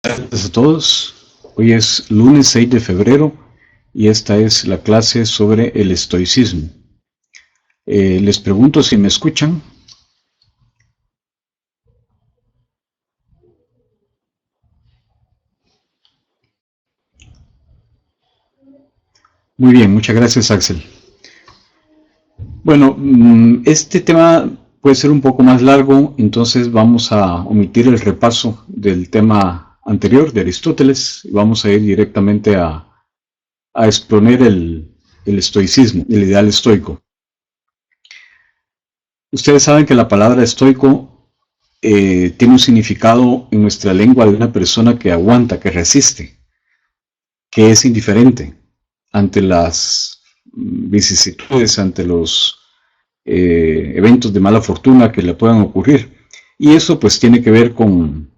Gracias a todos. Hoy es lunes 6 de febrero y esta es la clase sobre el estoicismo. Les pregunto si me escuchan. Muy bien, muchas gracias, Axel. Bueno, este tema puede ser un poco más largo, entonces vamos a omitir el repaso del tema anterior de Aristóteles y vamos a ir directamente a exponer el estoicismo, el ideal estoico. Ustedes saben que la palabra estoico tiene un significado en nuestra lengua de una persona que aguanta, que resiste, que es indiferente ante las vicisitudes, ante los eventos de mala fortuna que le puedan ocurrir. Y eso pues tiene que ver con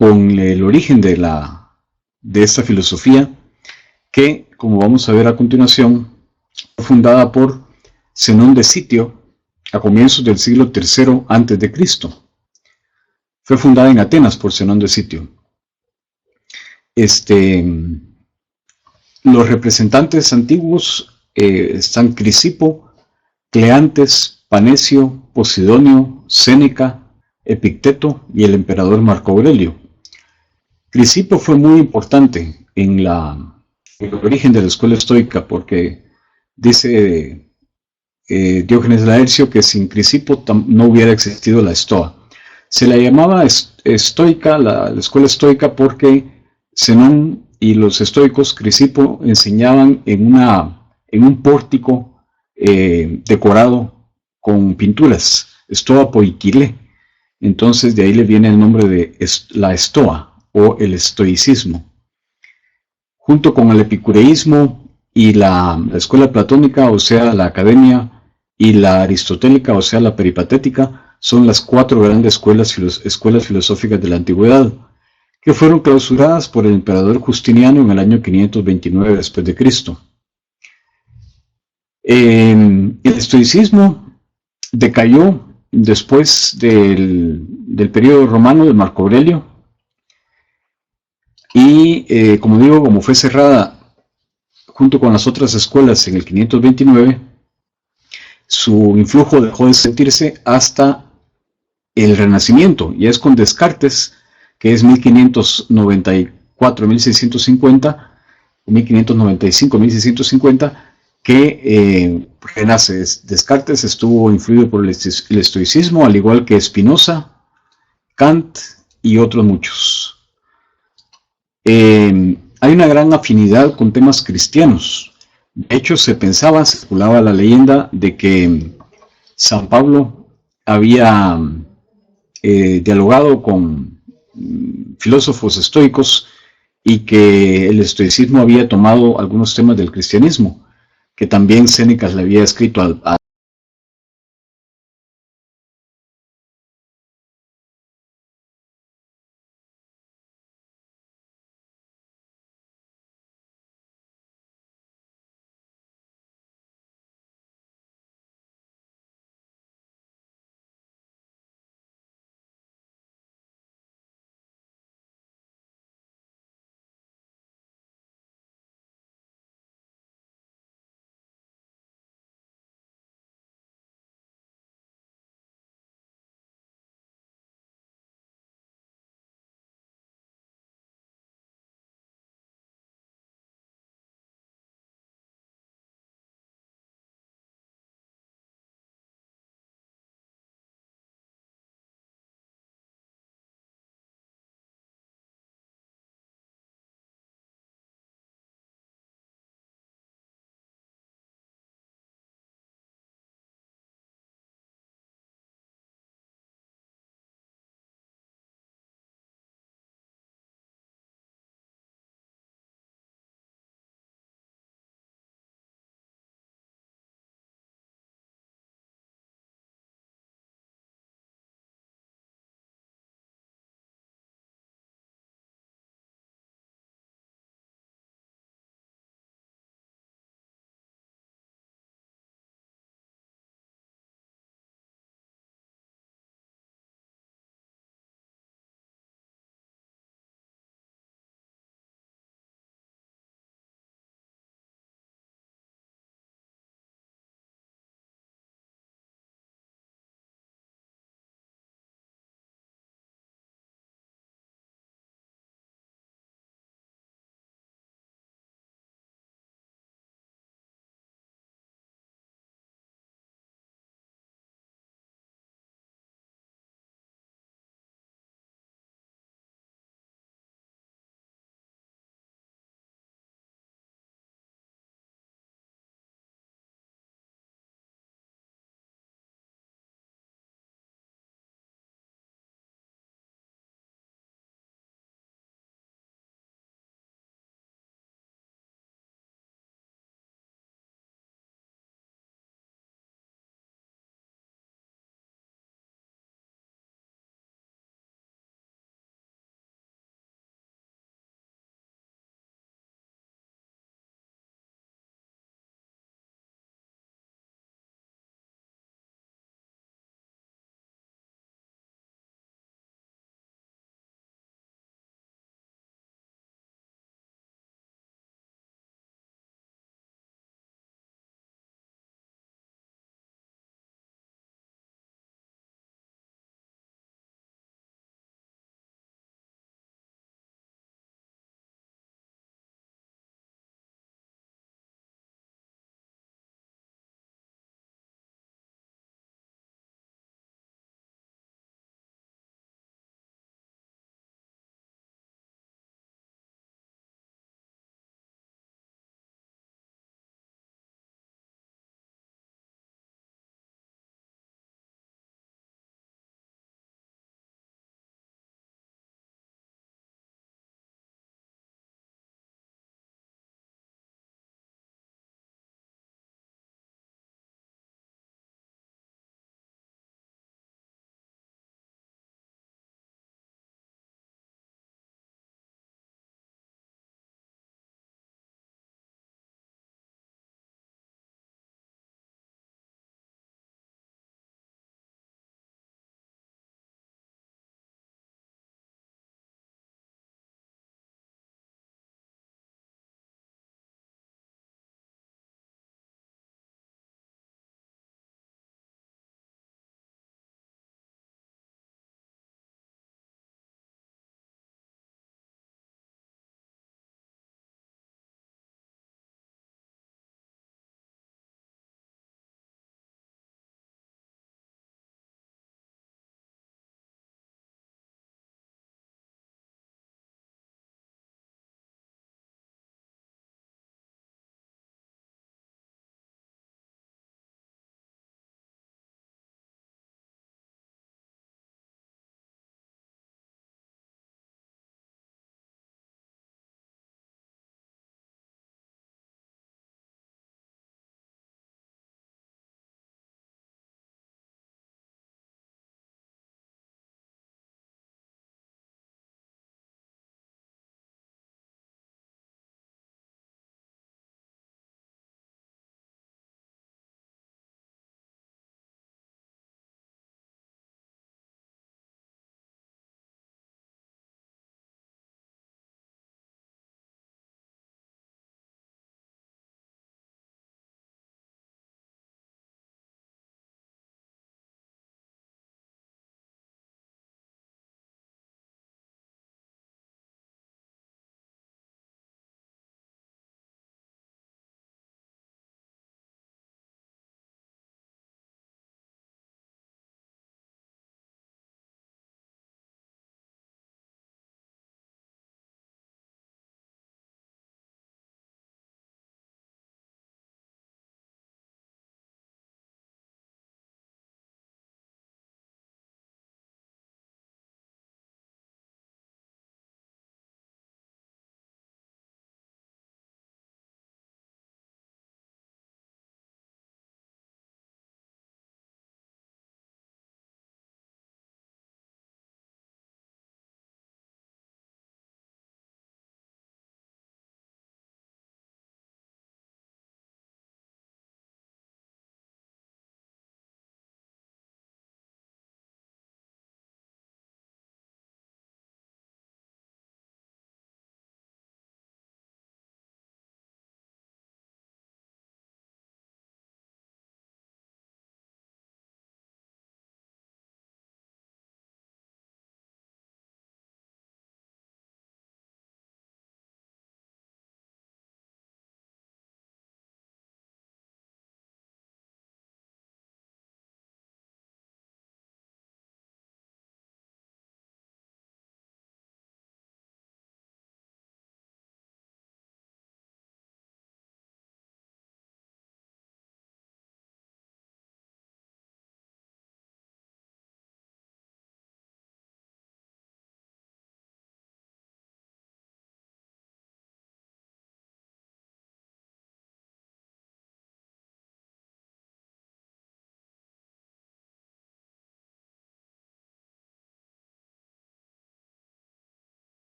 el origen de esta filosofía que, como vamos a ver a continuación, fue fundada por Zenón de Sitio a comienzos del siglo III antes de Cristo. Fue fundada en Atenas por Zenón de Sitio. Los representantes antiguos están Crisipo, Cleantes, Panecio, Posidonio, Séneca, Epicteto y el emperador Marco Aurelio. Crisipo fue muy importante en el origen de la escuela estoica porque dice Diógenes Laercio que sin Crisipo no hubiera existido la estoa. Se la llamaba estoica, la escuela estoica, porque Zenón y los estoicos, Crisipo, enseñaban en un pórtico decorado con pinturas, estoa poikile. Entonces de ahí le viene el nombre de la estoa o el estoicismo. Junto con el epicureísmo y la escuela platónica, o sea, la academia, y la aristotélica, o sea, la peripatética, son las cuatro grandes escuelas filosóficas de la antigüedad, que fueron clausuradas por el emperador Justiniano en el año 529 después de Cristo. El estoicismo decayó después del periodo romano de Marco Aurelio y, como digo, como fue cerrada junto con las otras escuelas en el 529, su influjo dejó de sentirse hasta el Renacimiento, y es con Descartes, que es 1594-1650, 1595-1650, que renace. Descartes estuvo influido por el estoicismo, al igual que Spinoza, Kant y otros muchos. Hay una gran afinidad con temas cristianos. De hecho, se pensaba, circulaba la leyenda de que San Pablo había dialogado con filósofos estoicos y que el estoicismo había tomado algunos temas del cristianismo, que también Séneca le había escrito a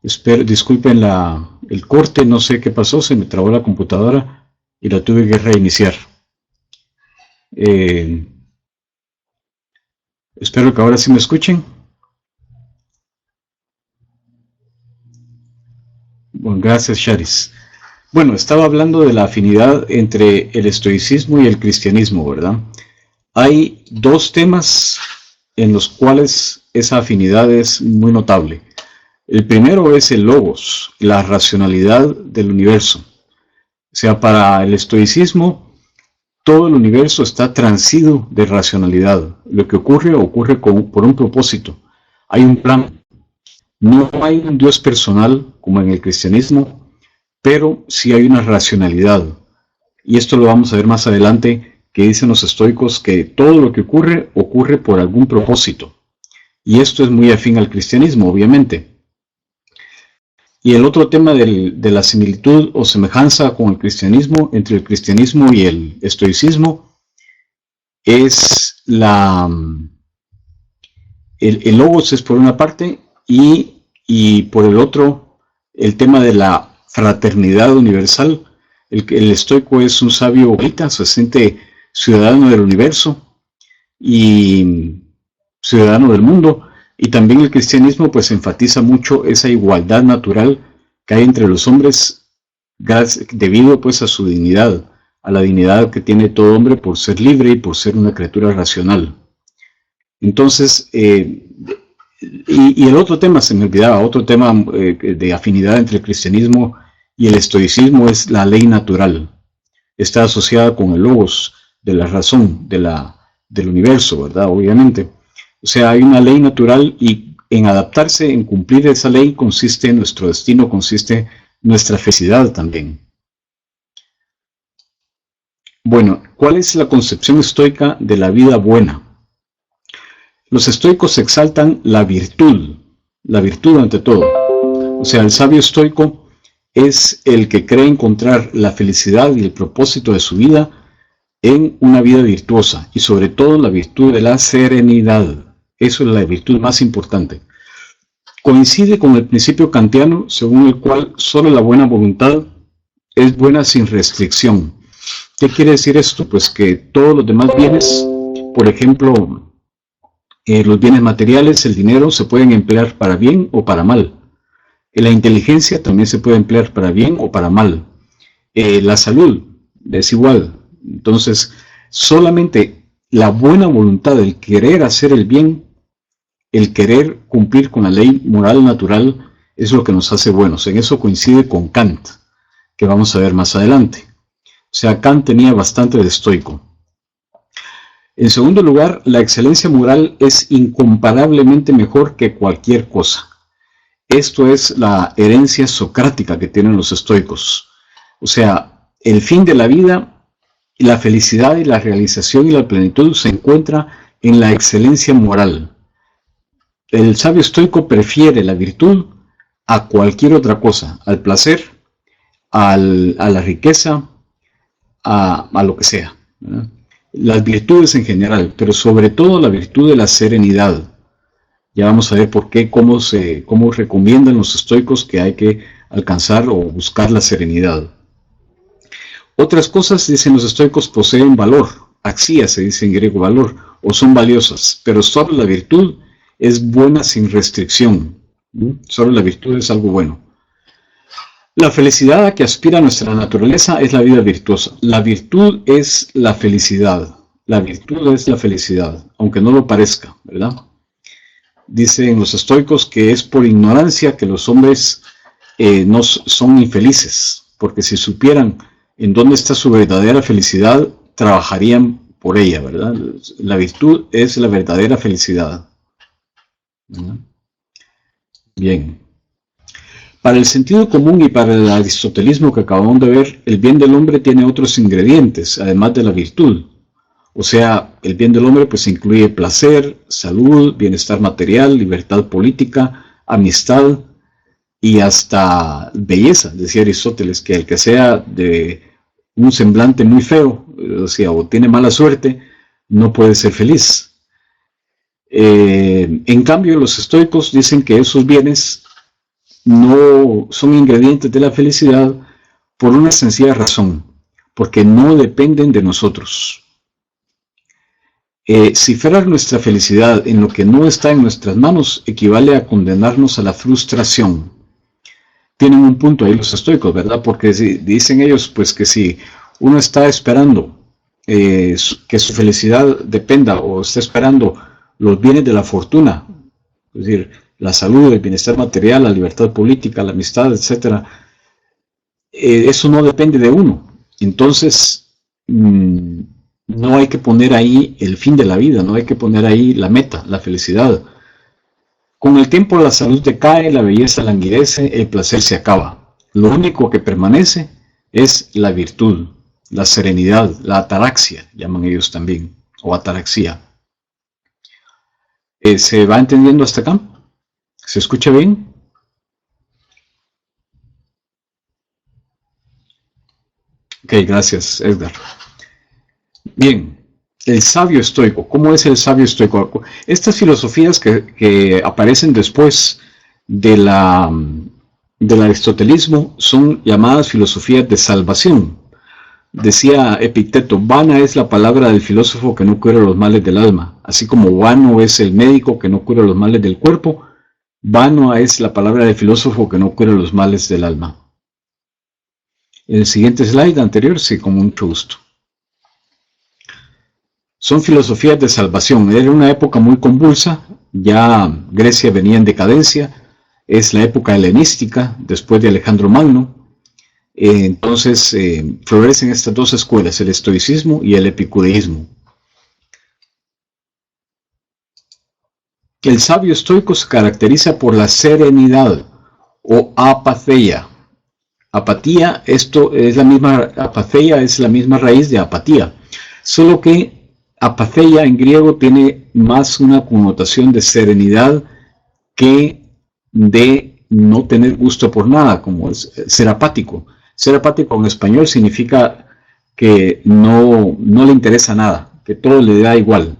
Disculpen el corte, no sé qué pasó, se me trabó la computadora y la tuve que reiniciar. Espero que ahora sí me escuchen. Bueno, gracias, Charis. Bueno, estaba hablando de la afinidad entre el estoicismo y el cristianismo, ¿verdad? Hay dos temas en los cuales esa afinidad es muy notable. El primero es el logos, la racionalidad del universo. O sea, para el estoicismo, todo el universo está transido de racionalidad. Lo que ocurre por un propósito. Hay un plan. No hay un Dios personal como en el cristianismo, pero sí hay una racionalidad. Y esto lo vamos a ver más adelante, que dicen los estoicos que todo lo que ocurre por algún propósito. Y esto es muy afín al cristianismo, obviamente. Y el otro tema de la similitud o semejanza con el cristianismo, entre el cristianismo y el estoicismo, es el logos es por una parte y por el otro el tema de la fraternidad universal. El estoico es un sabio bonita, se siente ciudadano del universo y ciudadano del mundo. Y también el cristianismo pues enfatiza mucho esa igualdad natural que hay entre los hombres debido pues a su dignidad, a la dignidad que tiene todo hombre por ser libre y por ser una criatura racional. Entonces, y el otro tema, se me olvidaba, otro tema de afinidad entre el cristianismo y el estoicismo es la ley natural. Está asociada con el logos de la razón del universo, ¿verdad? Obviamente. O sea, hay una ley natural y en adaptarse, en cumplir esa ley consiste nuestro destino, consiste nuestra felicidad también. Bueno, ¿cuál es la concepción estoica de la vida buena? Los estoicos exaltan la virtud ante todo. O sea, el sabio estoico es el que cree encontrar la felicidad y el propósito de su vida en una vida virtuosa y sobre todo la virtud de la serenidad. Eso es la virtud más importante. Coincide con el principio kantiano según el cual solo la buena voluntad es buena sin restricción. ¿Qué quiere decir esto? Pues que todos los demás bienes, por ejemplo, los bienes materiales, el dinero, se pueden emplear para bien o para mal. La inteligencia también se puede emplear para bien o para mal. La salud es igual. Entonces, solamente la buena voluntad, el querer hacer el bien, el querer cumplir con la ley moral natural, es lo que nos hace buenos. En eso coincide con Kant, que vamos a ver más adelante. O sea, Kant tenía bastante de estoico. En segundo lugar, la excelencia moral es incomparablemente mejor que cualquier cosa. Esto es la herencia socrática que tienen los estoicos. O sea, el fin de la vida, la felicidad y la realización y la plenitud se encuentra en la excelencia moral. El sabio estoico prefiere la virtud a cualquier otra cosa, al placer, a la riqueza, a lo que sea, ¿verdad? Las virtudes en general, pero sobre todo la virtud de la serenidad. Ya vamos a ver por qué, cómo recomiendan los estoicos que hay que alcanzar o buscar la serenidad. Otras cosas, dicen los estoicos, poseen valor, axia se dice en griego valor, o son valiosas, pero solo la virtud es buena sin restricción. Solo la virtud es algo bueno. La felicidad a que aspira nuestra naturaleza es la vida virtuosa. La virtud es la felicidad. La virtud es la felicidad, aunque no lo parezca, ¿verdad? Dicen los estoicos que es por ignorancia que los hombres no son infelices, porque si supieran en dónde está su verdadera felicidad, trabajarían por ella, ¿verdad? La virtud es la verdadera felicidad. ¿Verdad? Bien. Para el sentido común y para el aristotelismo que acabamos de ver, el bien del hombre tiene otros ingredientes, además de la virtud. O sea, el bien del hombre pues incluye placer, salud, bienestar material, libertad política, amistad y hasta belleza. Decía Aristóteles que el que sea de un semblante muy feo, o sea, o tiene mala suerte, no puede ser feliz. En cambio, los estoicos dicen que esos bienes no son ingredientes de la felicidad por una sencilla razón, porque no dependen de nosotros. Cifrar nuestra felicidad en lo que no está en nuestras manos equivale a condenarnos a la frustración. Tienen un punto ahí los estoicos, ¿verdad? Porque dicen ellos, pues, que si uno está esperando que su felicidad dependa o está esperando los bienes de la fortuna, es decir, la salud, el bienestar material, la libertad política, la amistad, etc., eso no depende de uno. Entonces, no hay que poner ahí el fin de la vida, no hay que poner ahí la meta, la felicidad. Con el tiempo la salud decae, la belleza languidece, el placer se acaba. Lo único que permanece es la virtud, la serenidad, la ataraxia, llaman ellos también, o ataraxia. ¿Se va entendiendo hasta acá? ¿Se escucha bien? Ok, gracias, Edgar. Bien, el sabio estoico. ¿Cómo es el sabio estoico? Estas filosofías que aparecen después del aristotelismo son llamadas filosofías de salvación. Decía Epicteto, vana es la palabra del filósofo que no cura los males del alma, así como vano es el médico que no cura los males del cuerpo, vano es la palabra del filósofo que no cura los males del alma. El siguiente slide anterior, sí, con mucho gusto. Son filosofías de salvación. Era una época muy convulsa, ya Grecia venía en decadencia, es la época helenística, después de Alejandro Magno. Entonces florecen estas dos escuelas, el estoicismo y el epicureísmo. El sabio estoico se caracteriza por la serenidad o apatheia. Apatía, apatheia es la misma raíz de apatía, solo que apatheia en griego tiene más una connotación de serenidad que de no tener gusto por nada, como es ser apático. Ser apático en español significa que no le interesa nada, que todo le da igual.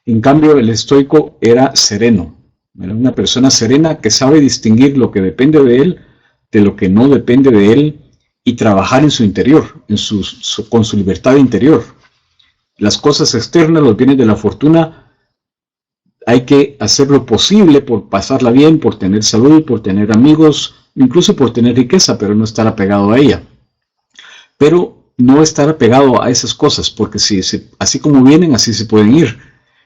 En cambio, el estoico era sereno, era una persona serena que sabe distinguir lo que depende de él de lo que no depende de él y trabajar en su interior, con su libertad interior. Las cosas externas, los bienes de la fortuna, hay que hacer lo posible por pasarla bien, por tener salud, por tener amigos, incluso por tener riqueza, pero no estar apegado a ella. Pero no estar apegado a esas cosas, porque así como vienen, así se pueden ir.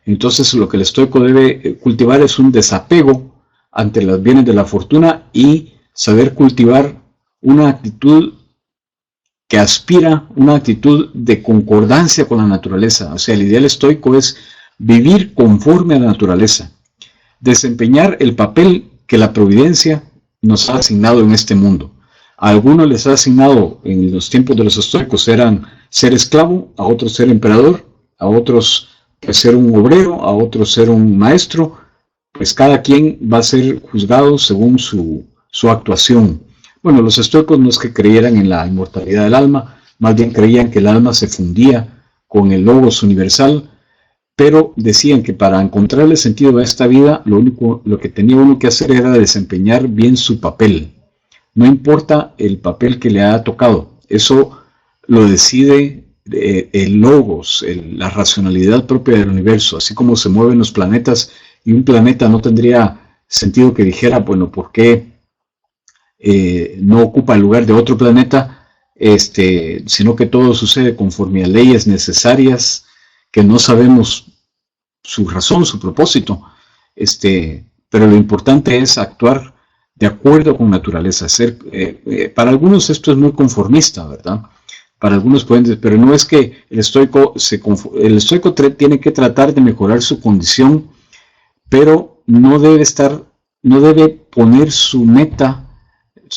Entonces lo que el estoico debe cultivar es un desapego ante los bienes de la fortuna y saber cultivar una actitud que aspira, una actitud de concordancia con la naturaleza. O sea, el ideal estoico es vivir conforme a la naturaleza, desempeñar el papel que la providencia nos ha asignado en este mundo. A algunos les ha asignado en los tiempos de los estoicos eran ser esclavo, a otros ser emperador, a otros ser un obrero, a otros ser un maestro. Pues cada quien va a ser juzgado según su actuación. Bueno, los estoicos no es que creyeran en la inmortalidad del alma, más bien creían que el alma se fundía con el logos universal, pero decían que para encontrarle sentido a esta vida, lo que tenía uno que hacer era desempeñar bien su papel. No importa el papel que le ha tocado, eso lo decide el logos, la racionalidad propia del universo, así como se mueven los planetas, y un planeta no tendría sentido que dijera, bueno, ¿por qué no ocupa el lugar de otro planeta? Sino que todo sucede conforme a leyes necesarias que no sabemos su razón, su propósito, pero lo importante es actuar de acuerdo con naturaleza. Para algunos esto es muy conformista, ¿verdad? Para algunos pueden decir, pero no es que el estoico tiene que tratar de mejorar su condición, pero no debe poner su meta,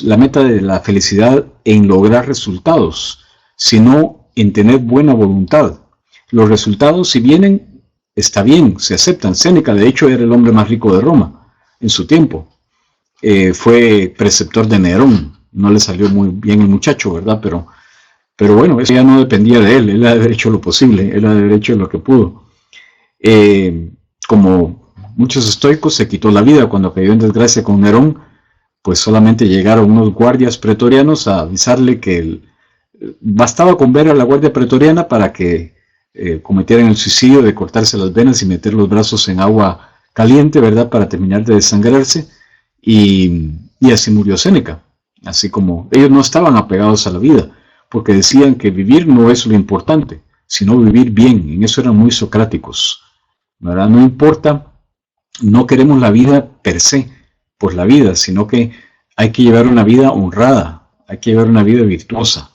la meta de la felicidad en lograr resultados, sino en tener buena voluntad. Los resultados, si vienen, está bien, se aceptan. Séneca, de hecho, era el hombre más rico de Roma en su tiempo. Fue preceptor de Nerón. No le salió muy bien el muchacho, ¿verdad? Pero bueno, eso ya no dependía de él. Él ha de haber hecho lo posible, él ha de haber hecho lo que pudo. Como muchos estoicos, se quitó la vida cuando cayó en desgracia con Nerón, pues solamente llegaron unos guardias pretorianos a avisarle que bastaba con ver a la guardia pretoriana para que cometieran el suicidio de cortarse las venas y meter los brazos en agua caliente, ¿verdad?, para terminar de desangrarse, y así murió Séneca. Así como ellos no estaban apegados a la vida, porque decían que vivir no es lo importante, sino vivir bien. En eso eran muy socráticos, ¿verdad? No importa, no queremos la vida per se, por la vida, sino que hay que llevar una vida honrada, hay que llevar una vida virtuosa.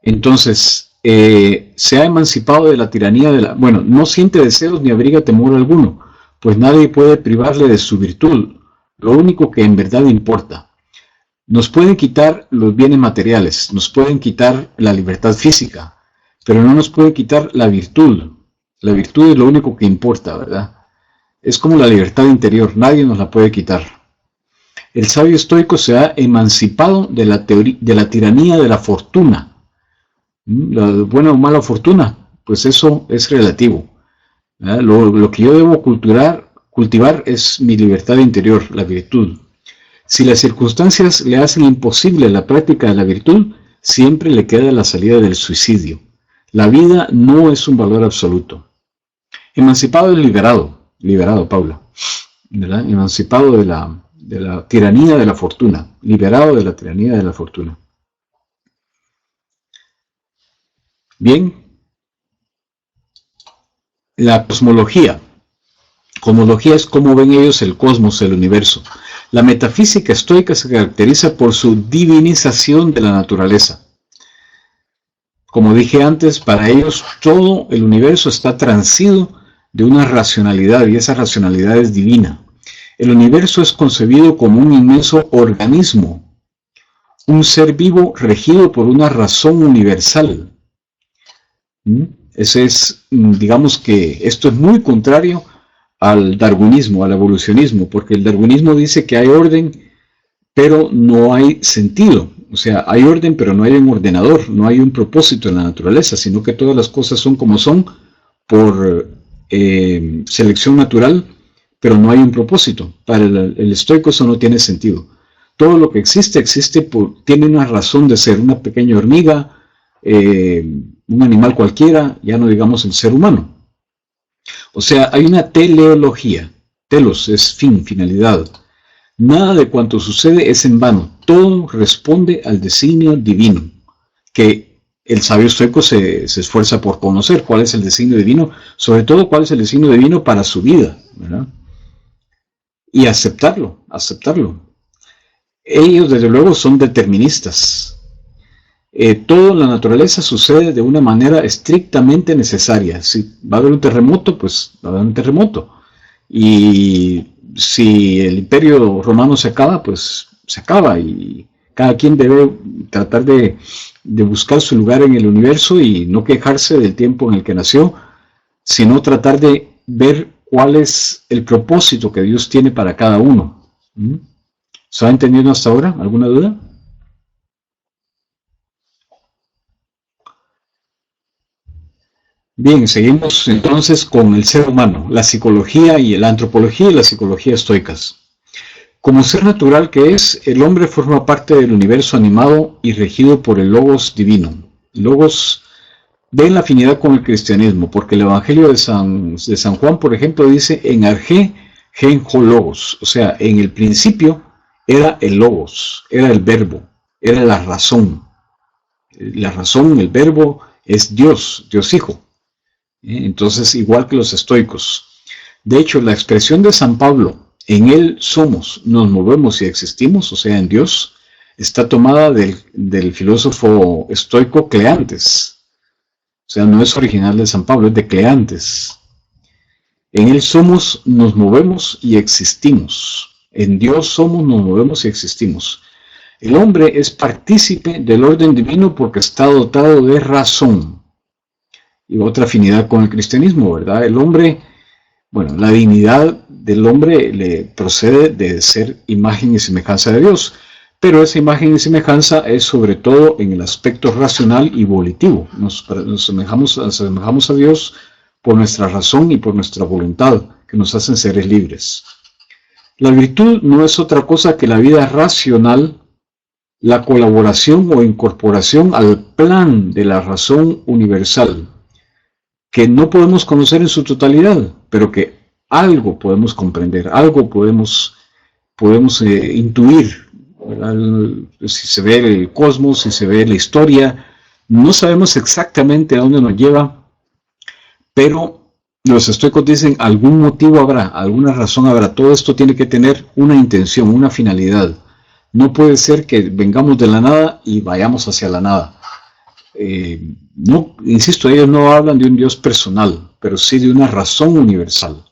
Entonces, se ha emancipado de la tiranía de la... Bueno, no siente deseos ni abriga temor alguno, pues nadie puede privarle de su virtud, lo único que en verdad importa. Nos pueden quitar los bienes materiales, nos pueden quitar la libertad física, pero no nos puede quitar la virtud. La virtud es lo único que importa, ¿verdad? Es como la libertad interior, nadie nos la puede quitar. El sabio estoico se ha emancipado de la tiranía de la fortuna. La buena o mala fortuna, pues eso es relativo. Lo que yo debo cultivar es mi libertad interior, la virtud. Si las circunstancias le hacen imposible la práctica de la virtud, siempre le queda la salida del suicidio. La vida no es un valor absoluto. Emancipado es liberado, Paula, ¿verdad? Emancipado de la tiranía de la fortuna, liberado de la tiranía de la fortuna. Bien, la cosmología. Cosmología es cómo ven ellos el cosmos, el universo. La metafísica estoica se caracteriza por su divinización de la naturaleza. Como dije antes, para ellos todo el universo está transido de una racionalidad, y esa racionalidad es divina. El universo es concebido como un inmenso organismo, un ser vivo regido por una razón universal. Ese es, digamos que esto es muy contrario al darwinismo, al evolucionismo, porque el darwinismo dice que hay orden, pero no hay sentido. O sea, hay orden, pero no hay un ordenador, no hay un propósito en la naturaleza, sino que todas las cosas son como son por selección natural, pero no hay un propósito. Para el estoico eso no tiene sentido. Todo lo que existe tiene una razón de ser, una pequeña hormiga, un animal cualquiera, ya no digamos el ser humano. O sea, hay una teleología. Telos es fin, finalidad. Nada de cuanto sucede es en vano. Todo responde al designio divino, que el sabio estoico se esfuerza por conocer cuál es el designio divino, sobre todo cuál es el designio divino para su vida, ¿verdad? Y aceptarlo. Ellos, desde luego, son deterministas. Todo en la naturaleza sucede de una manera estrictamente necesaria. Si va a haber un terremoto, pues va a haber un terremoto. Y si el imperio romano se acaba, pues se acaba. Y cada quien debe tratar de buscar su lugar en el universo y no quejarse del tiempo en el que nació, sino tratar de ver cuál es el propósito que Dios tiene para cada uno. ¿Se va entendiendo hasta ahora? ¿Alguna duda? Bien, seguimos entonces con el ser humano, la psicología y la antropología y la psicología estoicas. Como ser natural que es, el hombre forma parte del universo animado y regido por el Logos divino. Logos ve en la afinidad con el cristianismo, porque el Evangelio de San Juan, por ejemplo, dice en arge genjo logos, o sea, en el principio era el Logos, era el verbo, era la razón. La razón, el verbo, es Dios, Dios Hijo. Entonces, igual que los estoicos. De hecho, la expresión de San Pablo, en Él somos, nos movemos y existimos, o sea, en Dios, está tomada del filósofo estoico Cleantes. O sea, no es original de San Pablo, es de Cleantes. En Él somos, nos movemos y existimos. En Dios somos, nos movemos y existimos. El hombre es partícipe del orden divino porque está dotado de razón. Y otra afinidad con el cristianismo, ¿verdad? El hombre, bueno, la dignidad del hombre le procede de ser imagen y semejanza de Dios, pero esa imagen y semejanza es sobre todo en el aspecto racional y volitivo. Nos asemejamos a Dios por nuestra razón y por nuestra voluntad, que nos hacen seres libres. La virtud no es otra cosa que la vida racional, la colaboración o incorporación al plan de la razón universal, que no podemos conocer en su totalidad, pero que algo podemos comprender, algo podemos intuir, ¿verdad? Si se ve el cosmos, si se ve la historia, no sabemos exactamente a dónde nos lleva, pero los estoicos dicen algún motivo habrá, alguna razón habrá. Todo esto tiene que tener una intención, una finalidad. No puede ser que vengamos de la nada y vayamos hacia la nada. No, insisto, ellos no hablan de un Dios personal, pero sí de una razón universal.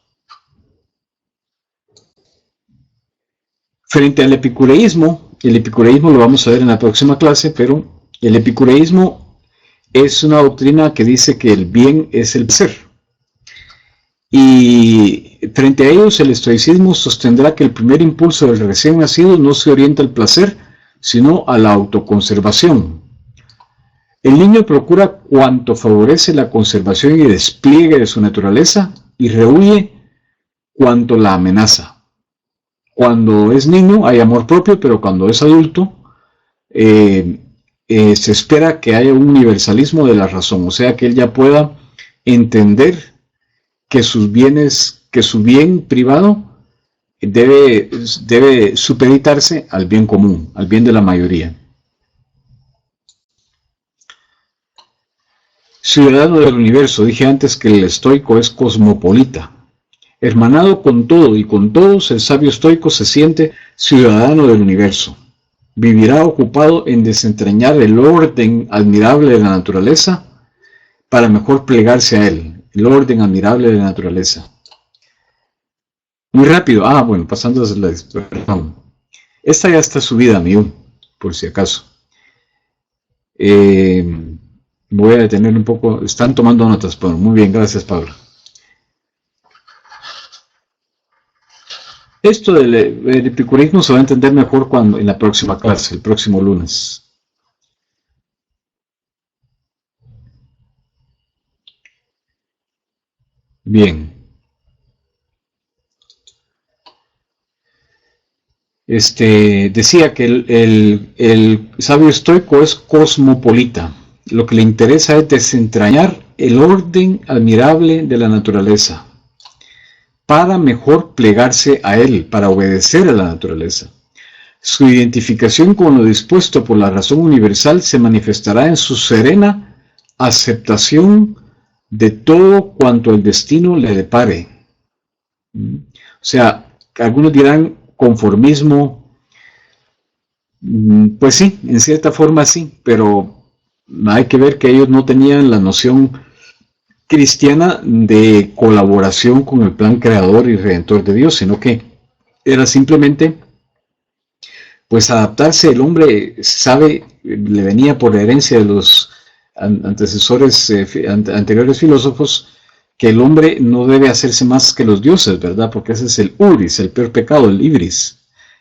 Frente al epicureísmo, el epicureísmo lo vamos a ver en la próxima clase, pero el epicureísmo es una doctrina que dice que el bien es el placer. Y frente a ellos el estoicismo sostendrá que el primer impulso del recién nacido no se orienta al placer, sino a la autoconservación. El niño procura cuanto favorece la conservación y despliegue de su naturaleza y rehuye cuanto la amenaza. Cuando es niño hay amor propio, pero cuando es adulto se espera que haya un universalismo de la razón, o sea que él ya pueda entender que sus bienes, que su bien privado debe supeditarse al bien común, al bien de la mayoría. Ciudadano del universo, dije antes que el estoico es cosmopolita. Hermanado con todo y con todos, el sabio estoico se siente ciudadano del universo. Vivirá ocupado en desentrañar el orden admirable de la naturaleza para mejor plegarse a él. El orden admirable de la naturaleza. Muy rápido. Bueno, pasando a la perdón. Esta ya está subida, mío, por si acaso. Voy a detener un poco. Están tomando notas, Pablo. Muy bien, gracias, Pablo. Esto del epicureísmo se va a entender mejor en la próxima clase, el próximo lunes. Bien. Decía que el sabio estoico es cosmopolita. Lo que le interesa es desentrañar el orden admirable de la naturaleza para mejor plegarse a él, para obedecer a la naturaleza. Su identificación con lo dispuesto por la razón universal se manifestará en su serena aceptación de todo cuanto el destino le depare. O sea, algunos dirán conformismo, pues sí, en cierta forma sí, pero hay que ver que ellos no tenían la noción cristiana de colaboración con el plan creador y redentor de Dios, sino que era simplemente pues adaptarse. El hombre sabe, le venía por herencia de los antecesores anteriores filósofos, que el hombre no debe hacerse más que los dioses, ¿verdad? Porque ese es el ubris, el peor pecado, el ibris.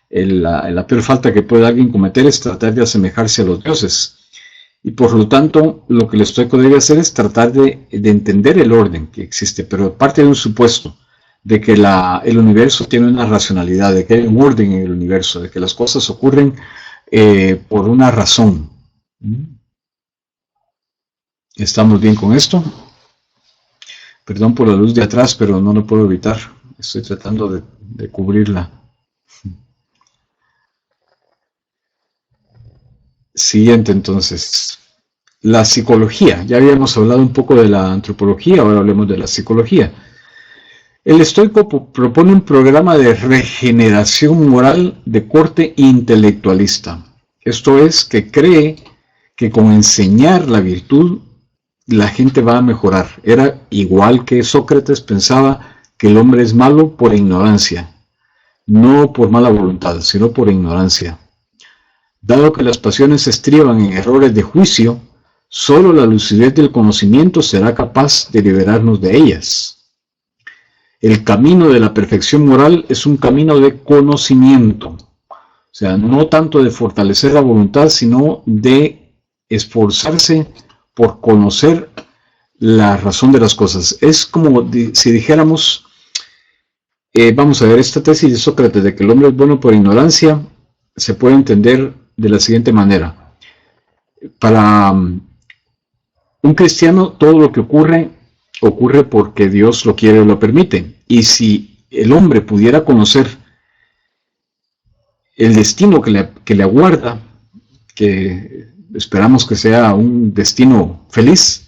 La peor falta que puede alguien cometer es tratar de asemejarse a los dioses. Y por lo tanto, lo que el estoico debe hacer es tratar de entender el orden que existe, pero parte de un supuesto de que el universo tiene una racionalidad, de que hay un orden en el universo, de que las cosas ocurren por una razón. ¿Estamos bien con esto? Perdón por la luz de atrás, pero no lo puedo evitar. Estoy tratando de cubrirla. Siguiente, entonces. La psicología. Ya habíamos hablado un poco de la antropología, ahora hablemos de la psicología. El estoico propone un programa de regeneración moral de corte intelectualista. Esto es, que cree que con enseñar la virtud la gente va a mejorar. Era igual que Sócrates, pensaba que el hombre es malo por ignorancia, no por mala voluntad, sino por ignorancia. Dado que las pasiones se estriban en errores de juicio, solo la lucidez del conocimiento será capaz de liberarnos de ellas. El camino de la perfección moral es un camino de conocimiento, o sea, no tanto de fortalecer la voluntad, sino de esforzarse por conocer la razón de las cosas. Es como si dijéramos, Vamos a ver, esta tesis de Sócrates de que el hombre es bueno por ignorancia se puede entender de la siguiente manera. Para un cristiano, todo lo que ocurre porque Dios lo quiere o lo permite. Y si el hombre pudiera conocer el destino que le aguarda, que esperamos que sea un destino feliz,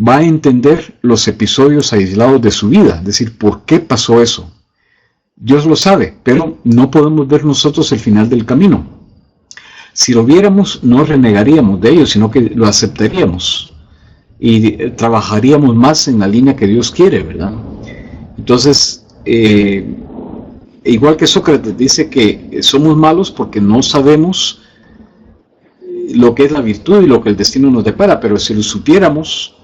va a entender los episodios aislados de su vida, es decir, ¿por qué pasó eso? Dios lo sabe, pero no podemos ver nosotros el final del camino. Si lo viéramos, no renegaríamos de ello, sino que lo aceptaríamos y trabajaríamos más en la línea que Dios quiere, ¿verdad? Entonces, igual que Sócrates dice que somos malos porque no sabemos lo que es la virtud y lo que el destino nos depara, pero si lo supiéramos,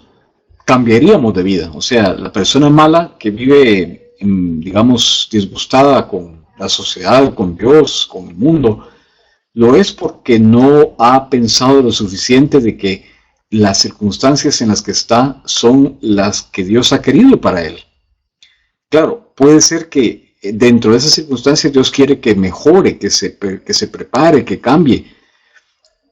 cambiaríamos de vida. O sea, la persona mala que vive, digamos, disgustada con la sociedad, con Dios, con el mundo, lo es porque no ha pensado lo suficiente de que las circunstancias en las que está son las que Dios ha querido para él. Claro, puede ser que dentro de esas circunstancias Dios quiere que mejore, que se prepare, que cambie,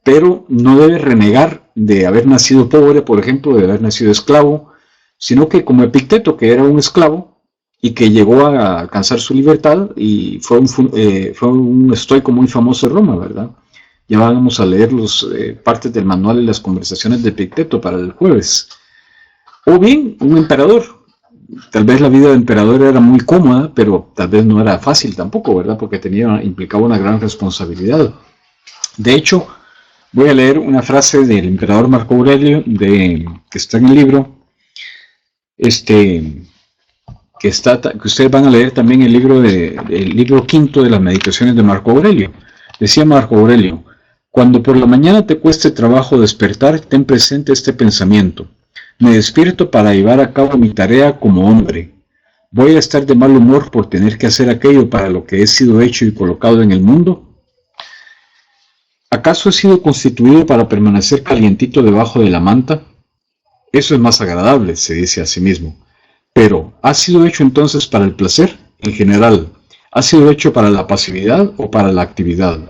pero no debe renegar de haber nacido pobre, por ejemplo, de haber nacido esclavo, sino que como Epicteto, que era un esclavo y que llegó a alcanzar su libertad y fue un estoico muy famoso en Roma, ¿verdad? Ya vamos a leer partes del manual y las conversaciones de Epicteto para el jueves. O bien, un emperador. Tal vez la vida de emperador era muy cómoda, pero tal vez no era fácil tampoco, ¿verdad? Porque implicaba una gran responsabilidad. De hecho, voy a leer una frase del emperador Marco Aurelio, que está en el libro, que ustedes van a leer también el libro quinto de las meditaciones de Marco Aurelio. Decía Marco Aurelio: cuando por la mañana te cueste trabajo despertar, ten presente este pensamiento: me despierto para llevar a cabo mi tarea como hombre. ¿Voy a estar de mal humor por tener que hacer aquello para lo que he sido hecho y colocado en el mundo? ¿Acaso he sido constituido para permanecer calientito debajo de la manta? Eso es más agradable, se dice a sí mismo. Pero, ¿ha sido hecho entonces para el placer? En general, ¿ha sido hecho para la pasividad o para la actividad?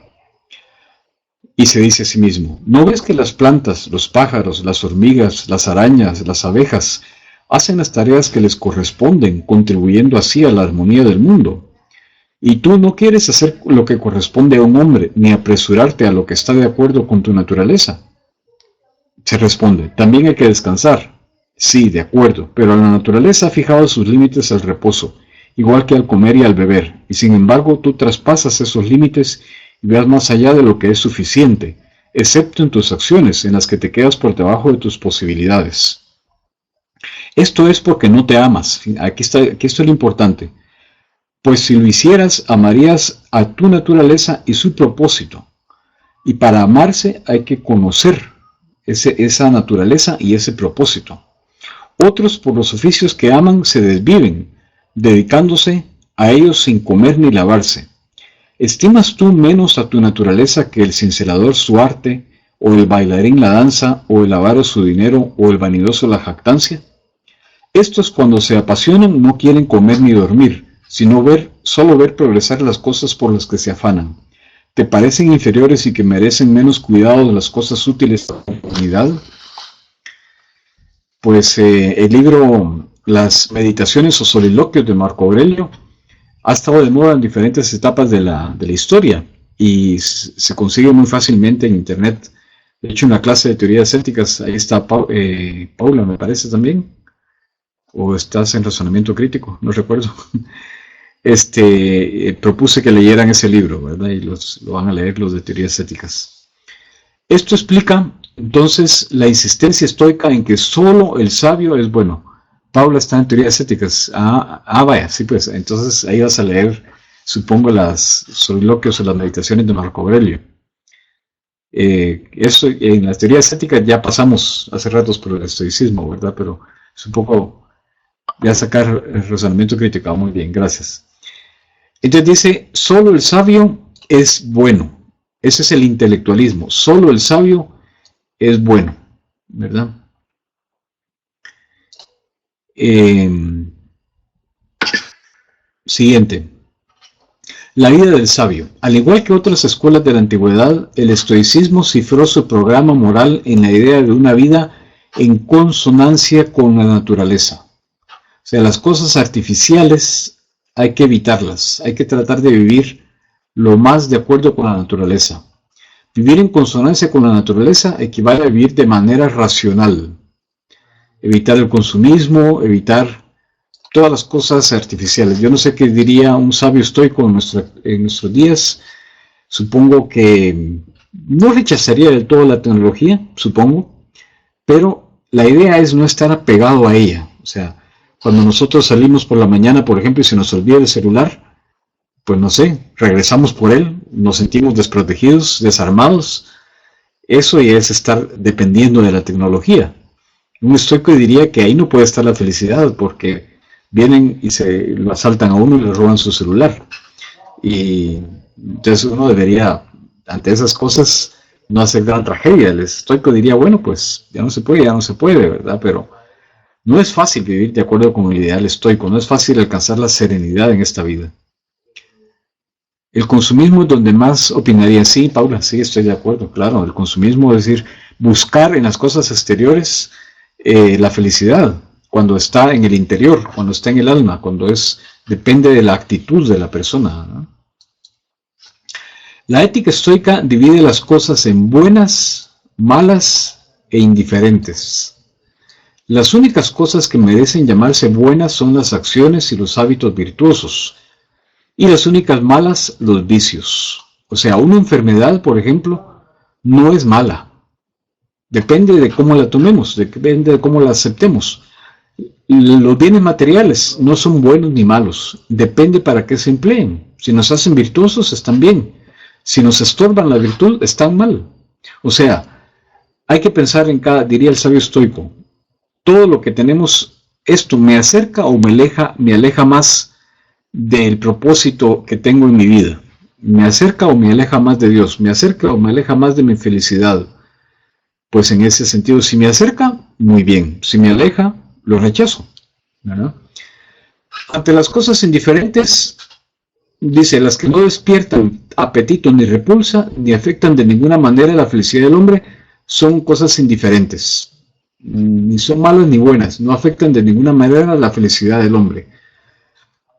Y se dice a sí mismo: ¿no ves que las plantas, los pájaros, las hormigas, las arañas, las abejas hacen las tareas que les corresponden, contribuyendo así a la armonía del mundo? Y tú no quieres hacer lo que corresponde a un hombre, ni apresurarte a lo que está de acuerdo con tu naturaleza. Se responde: también hay que descansar. Sí, de acuerdo, pero la naturaleza ha fijado sus límites al reposo, igual que al comer y al beber, y sin embargo tú traspasas esos límites y vas más allá de lo que es suficiente, excepto en tus acciones, en las que te quedas por debajo de tus posibilidades. Esto es porque no te amas. Aquí está lo importante. Pues si lo hicieras, amarías a tu naturaleza y su propósito. Y para amarse hay que conocer esa naturaleza y ese propósito. Otros, por los oficios que aman, se desviven, dedicándose a ellos sin comer ni lavarse. ¿Estimas tú menos a tu naturaleza que el cincelador su arte, o el bailarín la danza, o el avaro su dinero, o el vanidoso la jactancia? Estos, cuando se apasionan, no quieren comer ni dormir, sino solo ver progresar las cosas por las que se afanan. ¿Te parecen inferiores y que merecen menos cuidado de las cosas útiles de la humanidad? Pues el libro Las Meditaciones o Soliloquios de Marco Aurelio ha estado de moda en diferentes etapas de la historia y se consigue muy fácilmente en internet. De hecho, en la clase de teorías éticas, ahí está Paula, me parece también, o estás en razonamiento crítico, no recuerdo. Propuse que leyeran ese libro, ¿verdad? Y lo van a leer los de teorías éticas. Esto explica entonces la insistencia estoica en que solo el sabio es bueno. Paula está en teorías éticas. Vaya, sí, pues entonces ahí vas a leer, supongo, las soliloquios o las meditaciones de Marco Aurelio. Eso en las teorías éticas ya pasamos hace ratos por el estoicismo, ¿verdad? Pero es un poco ya sacar el razonamiento crítico. Muy bien, gracias. Entonces dice: solo el sabio es bueno. Ese es el intelectualismo. Solo el sabio es bueno, ¿verdad? Siguiente. La vida del sabio. Al igual que otras escuelas de la antigüedad, el estoicismo cifró su programa moral en la idea de una vida en consonancia con la naturaleza. O sea, las cosas artificiales hay que evitarlas, hay que tratar de vivir lo más de acuerdo con la naturaleza. Vivir en consonancia con la naturaleza equivale a vivir de manera racional. Evitar el consumismo, evitar todas las cosas artificiales. Yo no sé qué diría un sabio estoico en nuestros días. Supongo que no rechazaría del todo la tecnología, supongo, pero la idea es no estar apegado a ella. O sea, cuando nosotros salimos por la mañana, por ejemplo, y se nos olvida el celular, pues no sé, regresamos por él, nos sentimos desprotegidos, desarmados. Eso ya es estar dependiendo de la tecnología. Un estoico diría que ahí no puede estar la felicidad, porque vienen y se lo asaltan a uno y le roban su celular. Y entonces uno debería, ante esas cosas, no hacer gran tragedia. El estoico diría, bueno, pues ya no se puede, ¿verdad? Pero no es fácil vivir de acuerdo con el ideal estoico, no es fácil alcanzar la serenidad en esta vida. El consumismo es donde más opinaría. Sí, Paula, sí, estoy de acuerdo, claro. El consumismo es decir, buscar en las cosas exteriores la felicidad, cuando está en el interior, cuando está en el alma, depende de la actitud de la persona, ¿no? La ética estoica divide las cosas en buenas, malas e indiferentes. Las únicas cosas que merecen llamarse buenas son las acciones y los hábitos virtuosos, y las únicas malas, los vicios. O sea, una enfermedad, por ejemplo, no es mala. Depende de cómo la tomemos, depende de cómo la aceptemos. Los bienes materiales no son buenos ni malos, depende para qué se empleen. Si nos hacen virtuosos, están bien. Si nos estorban la virtud, están mal. O sea, hay que pensar en diría el sabio estoico, todo lo que tenemos, esto me acerca o me aleja más del propósito que tengo en mi vida. Me acerca o me aleja más de Dios, me acerca o me aleja más de mi felicidad. Pues en ese sentido, si me acerca, muy bien. Si me aleja, lo rechazo, ¿verdad? Ante las cosas indiferentes, dice, las que no despiertan apetito ni repulsa, ni afectan de ninguna manera la felicidad del hombre, son cosas indiferentes. Ni son malas ni buenas, no afectan de ninguna manera la felicidad del hombre.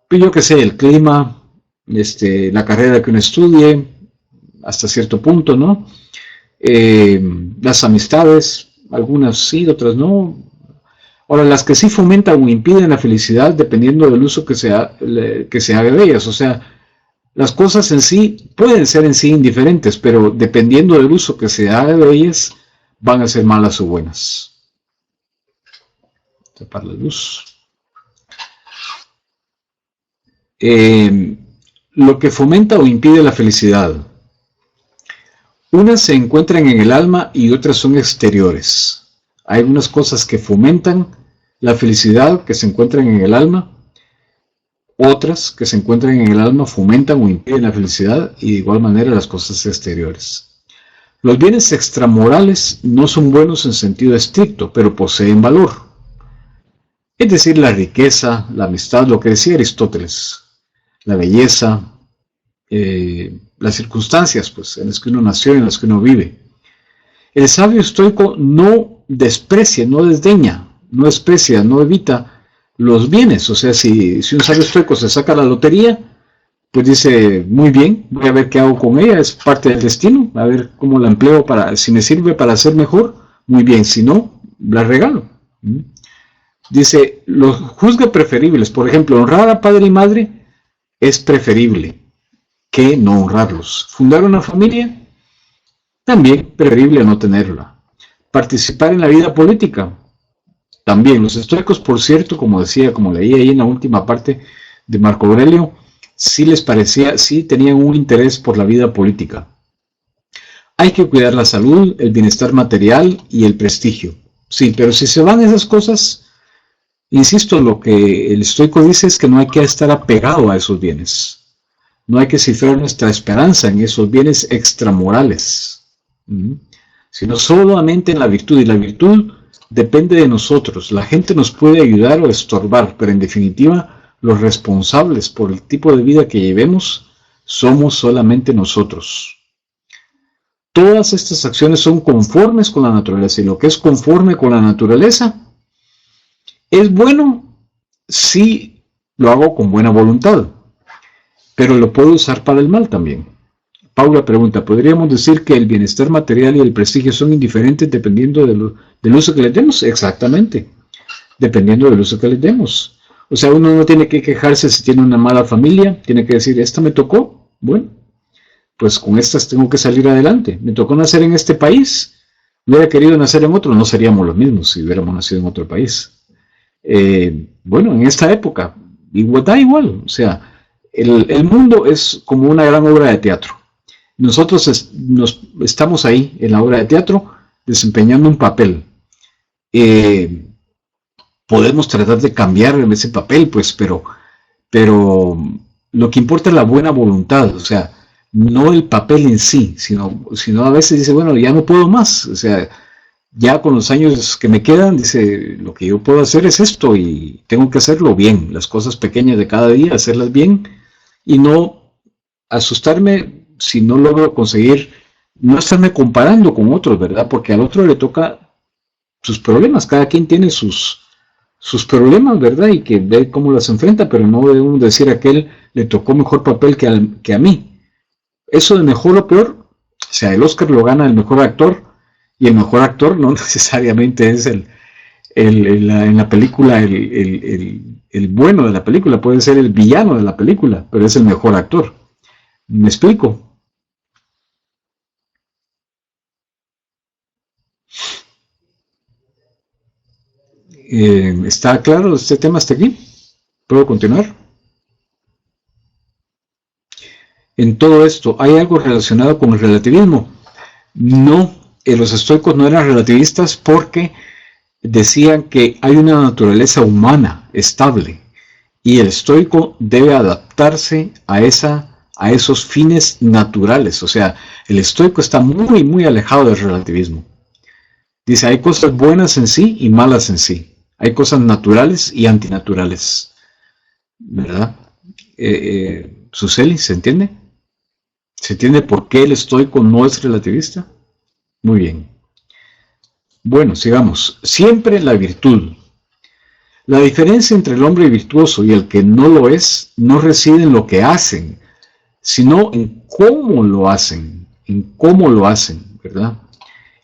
Pero yo qué sé, el clima, la carrera que uno estudie, hasta cierto punto, ¿no? Las amistades, algunas sí, otras no. Ahora, las que sí fomentan o impiden la felicidad dependiendo del uso que se haga de ellas. O sea, las cosas en sí pueden ser en sí indiferentes, pero dependiendo del uso que se haga de ellas, van a ser malas o buenas. Tapar la luz. Lo que fomenta o impide la felicidad. Unas se encuentran en el alma y otras son exteriores. Hay algunas cosas que fomentan la felicidad que se encuentran en el alma, otras que se encuentran en el alma fomentan o impiden la felicidad y de igual manera las cosas exteriores. Los bienes extramorales no son buenos en sentido estricto, pero poseen valor. Es decir, la riqueza, la amistad, lo que decía Aristóteles, la belleza, las circunstancias pues, en las que uno nació, en las que uno vive. El sabio estoico no desprecia, no desdeña, no desprecia, no evita los bienes. O sea, si un sabio estoico se saca la lotería, pues dice, muy bien, voy a ver qué hago con ella, es parte del destino, a ver cómo la empleo, si me sirve para ser mejor, muy bien, si no, la regalo. Dice, los juzga preferibles, por ejemplo, honrar a padre y madre es preferible que no honrarlos. Fundar una familia, también preferible a no tenerla. Participar en la vida política, también. Los estoicos, por cierto, como leí ahí en la última parte de Marco Aurelio, sí tenían un interés por la vida política. Hay que cuidar la salud, el bienestar material y el prestigio. Sí, pero si se van esas cosas, insisto, lo que el estoico dice es que no hay que estar apegado a esos bienes. No hay que cifrar nuestra esperanza en esos bienes extramorales, sino solamente en la virtud. Y la virtud depende de nosotros. La gente nos puede ayudar o estorbar, pero en definitiva los responsables por el tipo de vida que llevemos somos solamente nosotros. Todas estas acciones son conformes con la naturaleza, y lo que es conforme con la naturaleza es bueno si lo hago con buena voluntad, pero lo puedo usar para el mal también. Paula pregunta, ¿podríamos decir que el bienestar material y el prestigio son indiferentes dependiendo del uso que les demos? Exactamente, dependiendo del uso que les demos. O sea, uno no tiene que quejarse si tiene una mala familia, tiene que decir, esta me tocó, bueno, pues con estas tengo que salir adelante. Me tocó nacer en este país, hubiera querido nacer en otro, no seríamos los mismos si hubiéramos nacido en otro país. Bueno, en esta época, da igual, o sea, el mundo es como una gran obra de teatro. Nosotros estamos ahí en la obra de teatro desempeñando un papel. Podemos tratar de cambiar ese papel, pues, pero lo que importa es la buena voluntad, o sea, no el papel en sí, sino a veces dice, bueno, ya no puedo más, o sea, ya con los años que me quedan, dice, lo que yo puedo hacer es esto y tengo que hacerlo bien, las cosas pequeñas de cada día, hacerlas bien y no asustarme si no logro conseguir, no estarme comparando con otros, ¿verdad? Porque al otro le toca sus problemas, cada quien tiene sus problemas, ¿verdad? Y que ve cómo las enfrenta, pero no debemos decir a aquel le tocó mejor papel que a mí. Eso de mejor o peor, o sea, el Oscar lo gana el mejor actor, y el mejor actor no necesariamente es en la película el bueno de la película, puede ser el villano de la película, pero es el mejor actor. ¿Me explico? ¿Está claro este tema hasta aquí? ¿Puedo continuar? En todo esto, ¿hay algo relacionado con el relativismo? No, los estoicos no eran relativistas porque decían que hay una naturaleza humana estable y el estoico debe adaptarse a esos fines naturales. O sea, el estoico está muy, muy alejado del relativismo. Dice, hay cosas buenas en sí y malas en sí. Hay cosas naturales y antinaturales. ¿Verdad? Suseli, ¿se entiende? ¿Se entiende por qué el estoico no es relativista? Muy bien. Bueno, sigamos. Siempre la virtud. La diferencia entre el hombre virtuoso y el que no lo es no reside en lo que hacen, sino en cómo lo hacen, ¿verdad?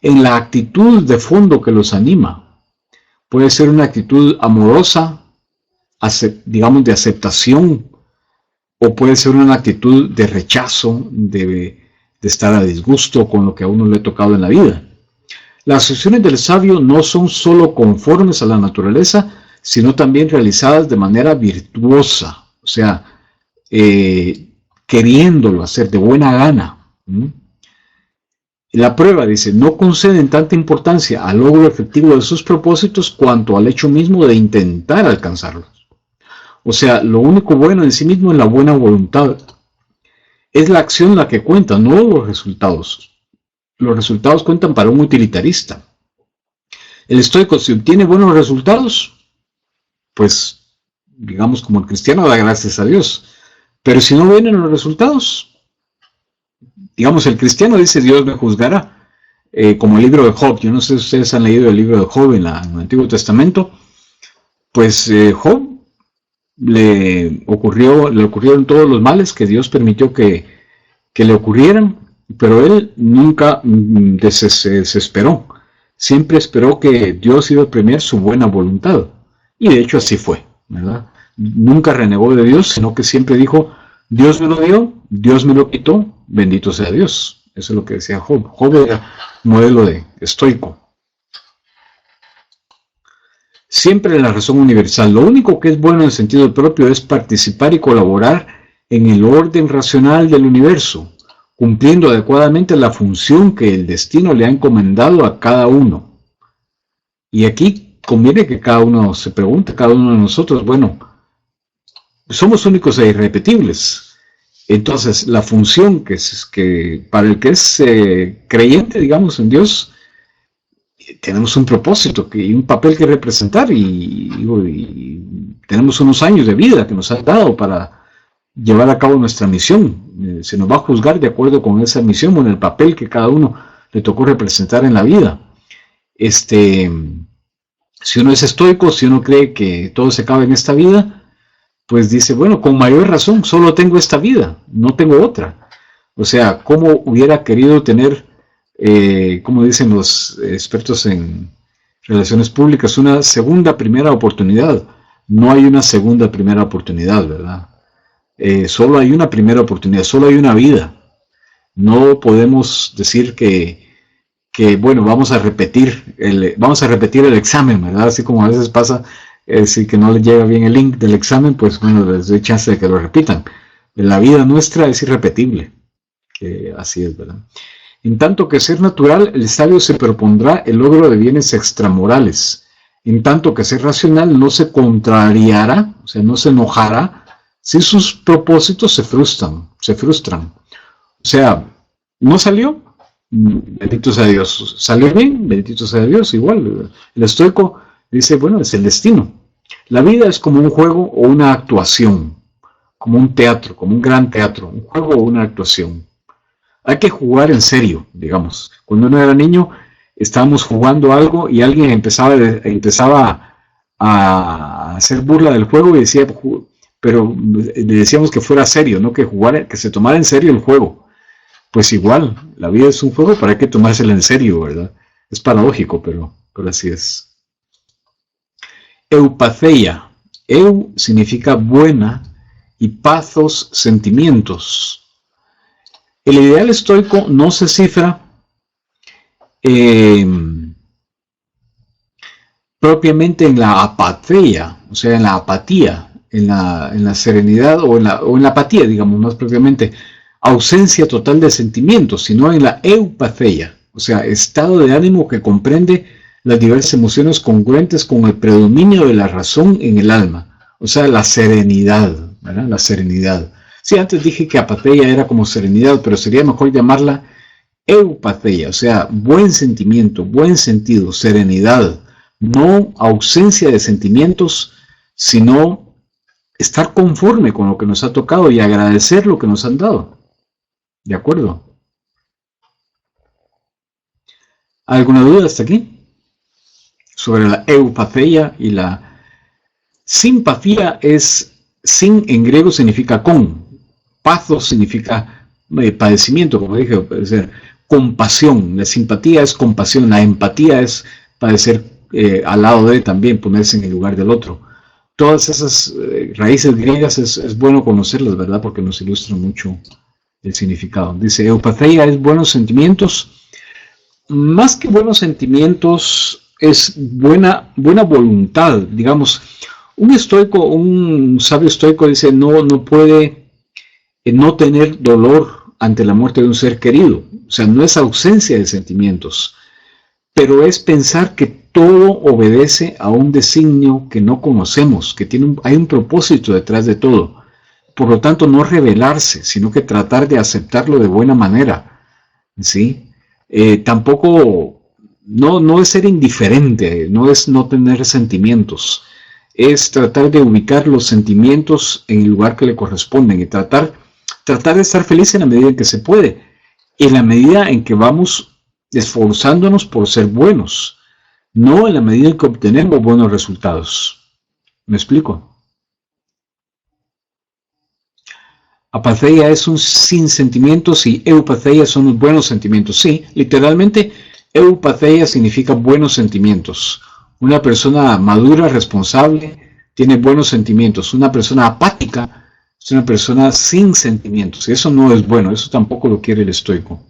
En la actitud de fondo que los anima. Puede ser una actitud amorosa, digamos de aceptación, o puede ser una actitud de rechazo, de estar a disgusto con lo que a uno le ha tocado en la vida. Las acciones del sabio no son solo conformes a la naturaleza, sino también realizadas de manera virtuosa, o sea, queriéndolo hacer de buena gana. La prueba dice, no conceden tanta importancia al logro efectivo de sus propósitos cuanto al hecho mismo de intentar alcanzarlos. O sea, lo único bueno en sí mismo es la buena voluntad. Es la acción la que cuenta, no los resultados. Los resultados cuentan para un utilitarista. El estoico, si obtiene buenos resultados, pues, digamos como el cristiano, da gracias a Dios. Pero si no vienen los resultados, digamos, el cristiano dice, Dios me juzgará. Como el libro de Job, yo no sé si ustedes han leído el libro de Job en el Antiguo Testamento, pues Job le ocurrieron todos los males que Dios permitió que le ocurrieran, pero él nunca se desesperó. Siempre esperó que Dios iba a premiar su buena voluntad. Y de hecho así fue, ¿verdad? Nunca renegó de Dios, sino que siempre dijo, Dios me lo dio, Dios me lo quitó, bendito sea Dios. Eso es lo que decía Job. Job era modelo de estoico. Siempre la razón universal. Lo único que es bueno en sentido propio es participar y colaborar en el orden racional del universo, cumpliendo adecuadamente la función que el destino le ha encomendado a cada uno. Y aquí conviene que cada uno se pregunte, cada uno de nosotros, bueno, somos únicos e irrepetibles. Entonces, la función que para el que es creyente, digamos, en Dios, tenemos un propósito y un papel que representar y tenemos unos años de vida que nos han dado para llevar a cabo nuestra misión. Se nos va a juzgar de acuerdo con esa misión o en el papel que cada uno le tocó representar en la vida. Si uno es estoico, si uno cree que todo se acaba en esta vida, pues dice, bueno, con mayor razón, solo tengo esta vida, no tengo otra. O sea, ¿cómo hubiera querido tener, como dicen los expertos en relaciones públicas, una segunda primera oportunidad? No hay una segunda primera oportunidad, ¿verdad? Solo hay una primera oportunidad, solo hay una vida. No podemos decir que bueno, vamos a repetir el examen, ¿verdad? Así como a veces pasa, si que no les llega bien el link del examen, pues bueno, les doy chance de que lo repitan. La vida nuestra es irrepetible, así es, ¿verdad? En tanto que ser natural, el sabio se propondrá el logro de bienes extramorales. En tanto que ser racional no se contrariará, o sea, no se enojará, si sus propósitos se frustran. O sea, no salió, bendito sea Dios. Salió bien, bendito sea Dios. Igual, el estoico dice, bueno, es el destino. La vida es como un juego o una actuación, como un teatro, como un gran teatro, un juego o una actuación. Hay que jugar en serio, digamos. Cuando uno era niño, estábamos jugando algo y alguien empezaba a hacer burla del juego y decía, pero le decíamos que fuera serio, no que jugara, que se tomara en serio el juego. Pues igual, la vida es un juego, pero hay que tomársela en serio, ¿verdad? Es paradójico, pero así es. Eupatheia. Eu significa buena y pathos, sentimientos. El ideal estoico no se cifra propiamente en la apatheia, o sea, en la apatía, en la serenidad o en la apatía, digamos, más propiamente, ausencia total de sentimientos, sino en la eupatheia, o sea, estado de ánimo que comprende las diversas emociones congruentes con el predominio de la razón en el alma, o sea, la serenidad, ¿verdad? La serenidad. Sí, antes dije que apatheia era como serenidad, pero sería mejor llamarla eupatheia, o sea, buen sentimiento, buen sentido, serenidad, no ausencia de sentimientos, sino estar conforme con lo que nos ha tocado y agradecer lo que nos han dado. ¿De acuerdo? ¿Alguna duda hasta aquí? Sobre la eupatheia y la simpatía es, sin en griego significa con, pathos significa padecimiento, como dije, puede ser compasión, la simpatía es compasión, la empatía es padecer al lado de también, ponerse en el lugar del otro. Todas esas raíces griegas es bueno conocerlas, ¿verdad? Porque nos ilustran mucho el significado. Dice, eupatheia es buenos sentimientos. Más que buenos sentimientos, es buena voluntad. Digamos, un sabio estoico dice, no puede no tener dolor ante la muerte de un ser querido. O sea, no es ausencia de sentimientos, pero es pensar que todo obedece a un designio que no conocemos, que hay un propósito detrás de todo. Por lo tanto, no rebelarse, sino que tratar de aceptarlo de buena manera, ¿sí? Tampoco, no es ser indiferente, no es no tener sentimientos, es tratar de ubicar los sentimientos en el lugar que le corresponden y tratar de estar feliz en la medida en que se puede, en la medida en que vamos esforzándonos por ser buenos, no en la medida en que obtenemos buenos resultados. ¿Me explico? Apatheia es un sin sentimientos y eupatheia son los buenos sentimientos. Sí, literalmente eupatheia significa buenos sentimientos. Una persona madura, responsable, tiene buenos sentimientos. Una persona apática es una persona sin sentimientos. Y eso no es bueno, eso tampoco lo quiere el estoico.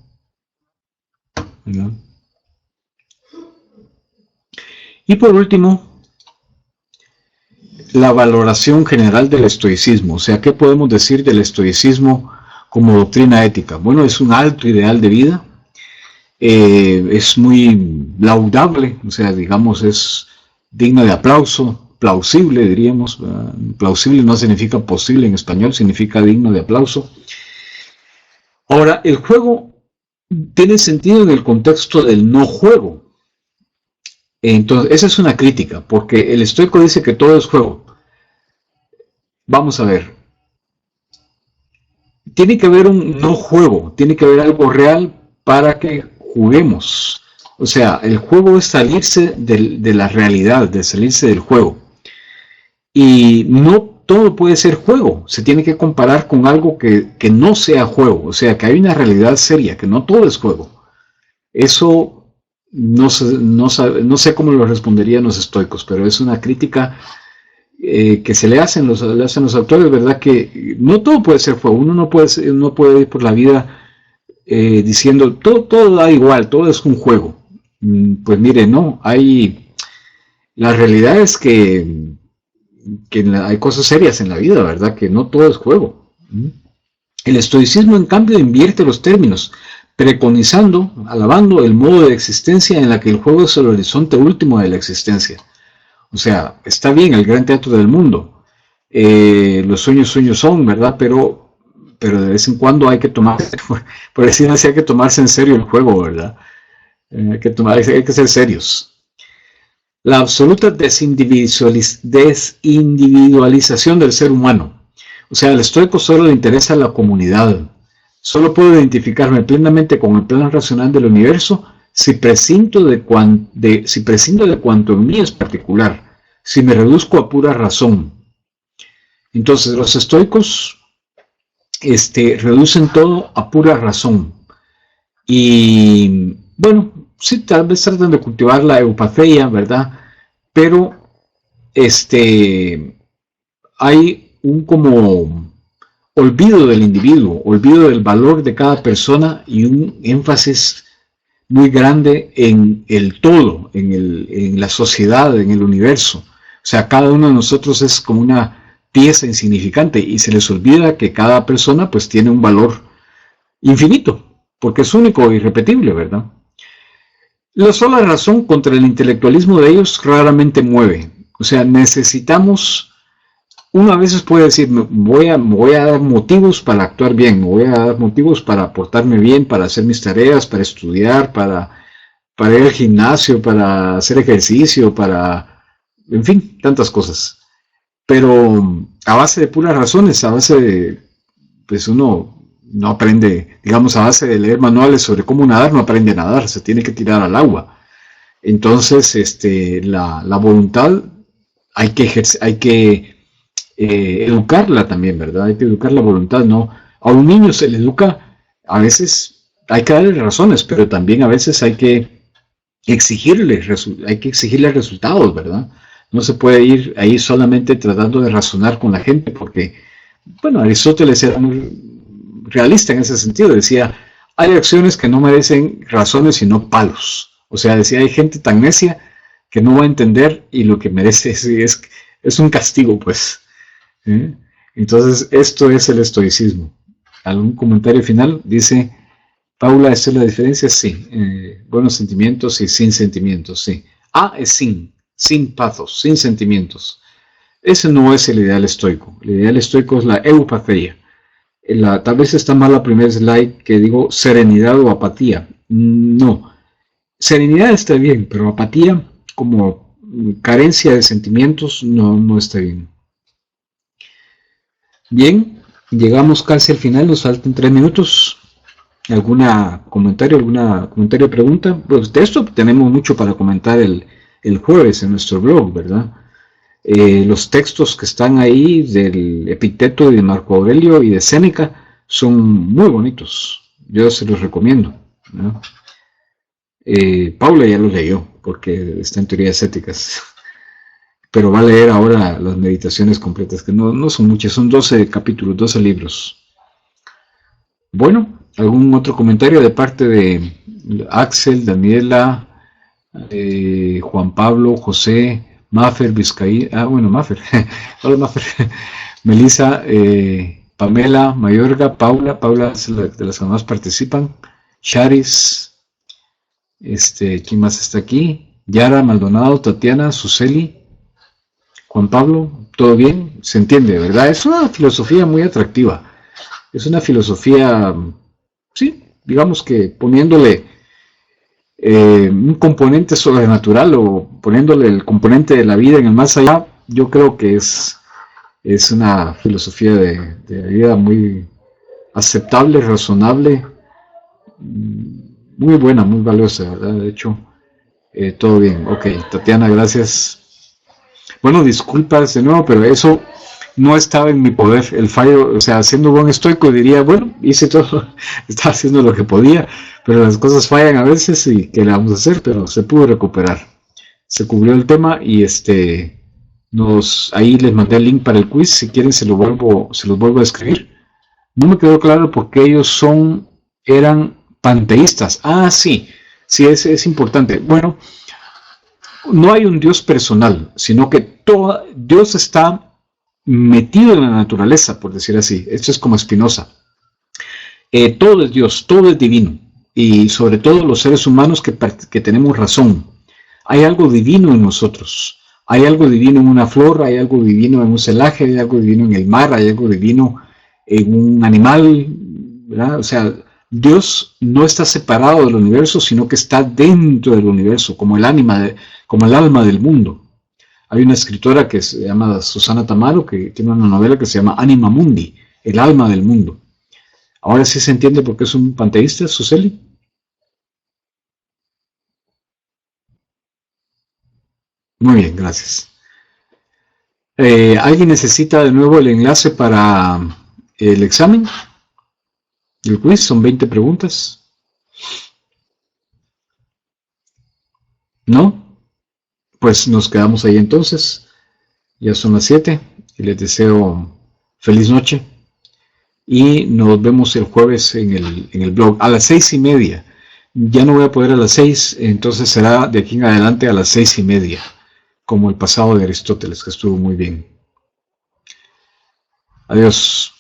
¿No? Y por último, la valoración general del estoicismo. O sea, ¿qué podemos decir del estoicismo como doctrina ética? Bueno, es un alto ideal de vida, es muy laudable, o sea, digamos, es digno de aplauso, plausible, diríamos. Plausible no significa posible en español, significa digno de aplauso. Ahora, el juego tiene sentido en el contexto del no juego. Entonces, esa es una crítica, porque el estoico dice que todo es juego. Vamos a ver. Tiene que haber un no juego, tiene que haber algo real para que juguemos. O sea, el juego es salirse de la realidad, de salirse del juego. Y no todo puede ser juego, se tiene que comparar con algo que no sea juego, o sea, que hay una realidad seria, que no todo es juego. Eso no sé cómo lo responderían los estoicos, pero es una crítica que se le hacen los autores, ¿verdad? Que no todo puede ser juego, uno no puede ir por la vida diciendo todo da igual, todo es un juego. Pues mire, no, la realidad es que hay cosas serias en la vida, ¿verdad? Que no todo es juego. El estoicismo, en cambio, invierte los términos, preconizando, alabando el modo de existencia en la que el juego es el horizonte último de la existencia. O sea, está bien el gran teatro del mundo, los sueños son, ¿verdad? Pero de vez en cuando hay que tomarse, por decir así, hay que tomarse en serio el juego, ¿verdad? Hay que ser serios. La absoluta desindividualización del ser humano. O sea, al estoico solo le interesa la comunidad. Solo puedo identificarme plenamente con el plan racional del universo si prescindo de cuanto en mí es particular, si me reduzco a pura razón. Entonces, los estoicos reducen todo a pura razón. Y, bueno, sí, tal vez tratan de cultivar la eupatheia, ¿verdad? Pero hay un como olvido del individuo, olvido del valor de cada persona y un énfasis muy grande en el todo, en la sociedad, en el universo. O sea, cada uno de nosotros es como una pieza insignificante y se les olvida que cada persona pues tiene un valor infinito, porque es único e irrepetible, ¿verdad? La sola razón contra el intelectualismo de ellos raramente mueve. O sea, necesitamos, uno a veces puede decir, voy a dar motivos para actuar bien, voy a dar motivos para portarme bien, para hacer mis tareas, para estudiar, para ir al gimnasio, para hacer ejercicio, en fin, tantas cosas. Pero a base de puras razones, a base de, pues uno no aprende, digamos, a base de leer manuales sobre cómo nadar, no aprende a nadar, se tiene que tirar al agua. Entonces, la voluntad hay que educarla también, ¿verdad? Hay que educar la voluntad, ¿no? A un niño se le educa, a veces hay que darle razones, pero también a veces hay que exigirle resultados, ¿verdad? No se puede ir ahí solamente tratando de razonar con la gente, porque, bueno, Aristóteles era muy realista en ese sentido, decía, hay acciones que no merecen razones sino palos. O sea, decía, hay gente tan necia que no va a entender y lo que merece es un castigo, pues. ¿Eh? Entonces, esto es el estoicismo. ¿Algún comentario final? Dice, Paula, ¿esta es la diferencia? Sí. Buenos sentimientos y sin sentimientos, sí. Es sin pathos, sin sentimientos. Ese no es el ideal estoico. El ideal estoico es la eupatheia. Tal vez está mal la primera slide que digo serenidad o apatía. No. Serenidad está bien, pero apatía como carencia de sentimientos no está bien. Bien, llegamos casi al final, nos faltan 3 minutos. ¿Algún comentario o pregunta? Pues de esto tenemos mucho para comentar el jueves en nuestro blog, ¿verdad? Los textos que están ahí del Epicteto y de Marco Aurelio y de Séneca son muy bonitos. Yo se los recomiendo, ¿no? Paula ya los leyó porque está en teorías éticas, pero va a leer ahora las meditaciones completas, que no son muchas, son 12 capítulos, 12 libros. Bueno, ¿algún otro comentario de parte de Axel, Daniela, Juan Pablo, José, Maffer, Vizcaí? Maffer. Hola, Maffer. Melissa, Pamela, Mayorga, Paula es de las que más participan. Charis, ¿quién más está aquí? Yara, Maldonado, Tatiana, Suseli, Juan Pablo, ¿todo bien? Se entiende, ¿verdad? Es una filosofía muy atractiva. Es una filosofía, sí, digamos que poniéndole un componente sobrenatural o poniéndole el componente de la vida en el más allá, yo creo que es Es una filosofía de vida muy aceptable, razonable, muy buena, muy valiosa, ¿verdad? De hecho, todo bien. Ok, Tatiana, gracias. Bueno, disculpas de nuevo, pero eso no estaba en mi poder. El fallo, o sea, siendo buen estoico diría, bueno, hice todo, estaba haciendo lo que podía, pero las cosas fallan a veces y ¿qué le vamos a hacer? Pero se pudo recuperar. Se cubrió el tema y ahí les mandé el link para el quiz. Si quieren se los vuelvo a escribir. No me quedó claro por qué eran panteístas. Ah, sí, sí, es importante. Bueno, no hay un Dios personal, sino que Dios está metido en la naturaleza, por decir así. Esto es como Spinoza. Todo es Dios, todo es divino. Y sobre todo los seres humanos que tenemos razón. Hay algo divino en nosotros. Hay algo divino en una flor, hay algo divino en un celaje, hay algo divino en el mar, hay algo divino en un animal, ¿verdad? O sea, Dios no está separado del universo, sino que está dentro del universo, como el alma del mundo. Hay una escritora que se llama Susana Tamaro, que tiene una novela que se llama Anima Mundi, el alma del mundo. Ahora sí se entiende por qué es un panteísta, Suseli. Muy bien, gracias. ¿Alguien necesita de nuevo el enlace para el examen? El quiz son 20 preguntas. ¿No? Pues nos quedamos ahí entonces. Ya son las 7 y les deseo feliz noche. Y nos vemos el jueves en el blog a las 6:30. Ya no voy a poder a las 6, entonces será de aquí en adelante a las 6:30, como el pasado de Aristóteles, que estuvo muy bien. Adiós.